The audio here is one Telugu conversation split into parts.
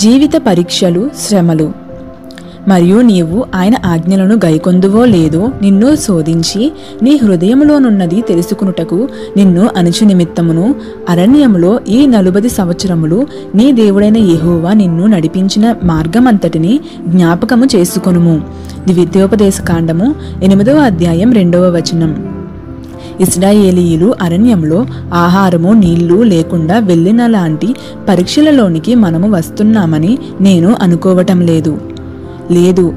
జీవిత పరీక్షలు, శ్రమలు. మరియు నీవు ఆయన ఆజ్ఞలను గైకొందువో లేదో నిన్ను శోధించి నీ హృదయములోనున్నది తెలుసుకునుటకు నిన్ను అణచు నిమిత్తమును అరణ్యములో ఈ 40 సంవత్సరములు నీ దేవుడైన యెహోవా నిన్ను నడిపించిన మార్గమంతటిని జ్ఞాపకము చేసుకొనుము. ద్వితీయోపదేశకాండము 8వ అధ్యాయం 2వ వచనం. ఇశ్రాయేలీయులు అరణ్యంలో ఆహారము నీళ్లు లేకుండా వెళ్ళిన లాంటి పరీక్షలలోనికి మనము వస్తున్నామని నేను అనుకోవటం లేదు.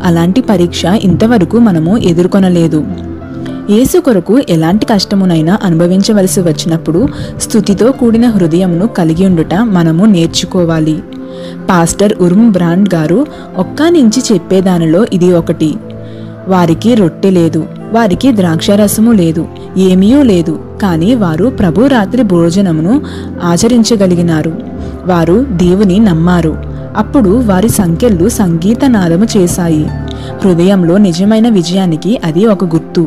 అలాంటి పరీక్ష ఇంతవరకు మనము ఎదుర్కొనలేదు. యేసు కొరకు ఎలాంటి కష్టమునైనా అనుభవించవలసి వచ్చినప్పుడు స్తుతితో కూడిన హృదయమును కలిగి ఉండుట మనము నేర్చుకోవాలి. పాస్టర్ ఉర్మ్ బ్రాండ్ గారు ఒక్కనించి చెప్పేదానిలో ఇది ఒకటి. వారికి రొట్టె లేదు, వారికి ద్రాక్షారసము లేదు, ఏమీ లేదు. కానీ వారు ప్రభు రాత్రి భోజనమును ఆచరించగలిగినారు. వారు దేవుని నమ్మారు. అప్పుడు వారి సంకెళ్ళు సంగీతనాదము చేశాయి. హృదయంలో నిజమైన విజయానికి అది ఒక గుర్తు.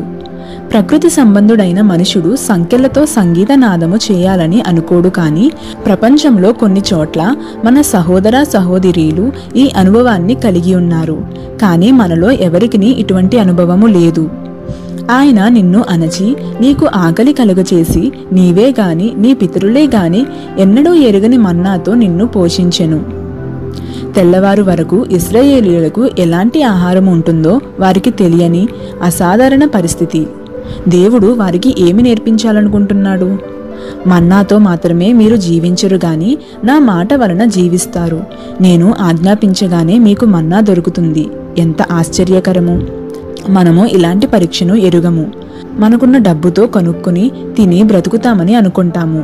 ప్రకృతి సంబంధుడైన మనుషుడు సంకెళ్లతో సంగీతనాదము చేయాలని అనుకోడు. కానీ ప్రపంచంలో కొన్ని చోట్ల మన సహోదర సహోదరీలు ఈ అనుభవాన్ని కలిగి ఉన్నారు. కానీ మనలో ఎవరికిని ఇటువంటి అనుభవము లేదు. ఆయన నిన్ను అణచి నీకు ఆకలి కలుగచేసి నీవే గాని నీ పితరులే గాని ఎన్నడూ ఎరుగని మన్నాతో నిన్ను పోషించెను. తెల్లవారు వరకు ఇశ్రాయేలీయులకు ఎలాంటి ఆహారం ఉంటుందో వారికి తెలియని అసాధారణ పరిస్థితి. దేవుడు వారికి ఏమి నేర్పించాలనుకుంటున్నాడు? మన్నాతో మాత్రమే మీరు జీవించరు గాని నా మాట వలన జీవిస్తారు. నేను ఆజ్ఞాపించగానే మీకు మన్నా దొరుకుతుంది. ఎంత ఆశ్చర్యకరము! మనము ఇలాంటి పరీక్షను ఎరుగము. మనకున్న డబ్బుతో కొనుక్కుని తిని బ్రతుకుతామని అనుకుంటాము.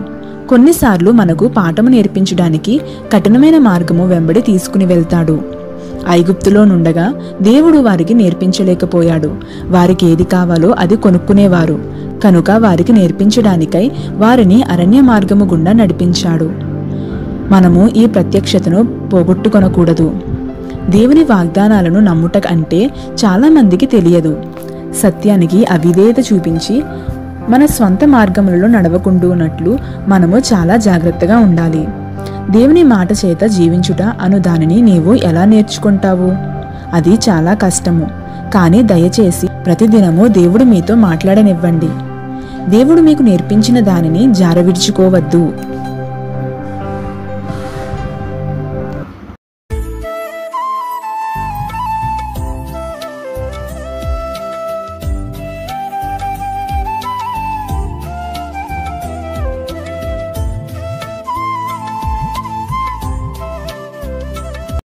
కొన్నిసార్లు మనకు పాఠము నేర్పించడానికి కఠినమైన మార్గము వెంబడి తీసుకుని వెళ్తాడు. ఐగుప్తులో నుండగా దేవుడు వారికి నేర్పించలేకపోయాడు. వారికి ఏది కావాలో అది కొనుక్కునేవారు కనుక వారికి నేర్పించడానికై వారిని అరణ్య మార్గము గుండా నడిపించాడు. మనము ఈ ప్రత్యక్షతను పోగొట్టుకొనకూడదు. దేవుని వాగ్దానాలను నమ్ముట అంటే చాలా మందికి తెలియదు. సత్యానికి అవిధేయత చూపించి మన స్వంత మార్గములలో నడవకుండునట్లు మనము చాలా జాగ్రత్తగా ఉండాలి. దేవుని మాట చేత జీవించుట అను దానిని నీవు ఎలా నేర్చుకుంటావు? అది చాలా కష్టము. కానీ దయచేసి ప్రతిదినము దేవుడు మీతో మాట్లాడనివ్వండి. దేవుడు మీకు నేర్పించిన దానిని జారవిడుచుకోవద్దు.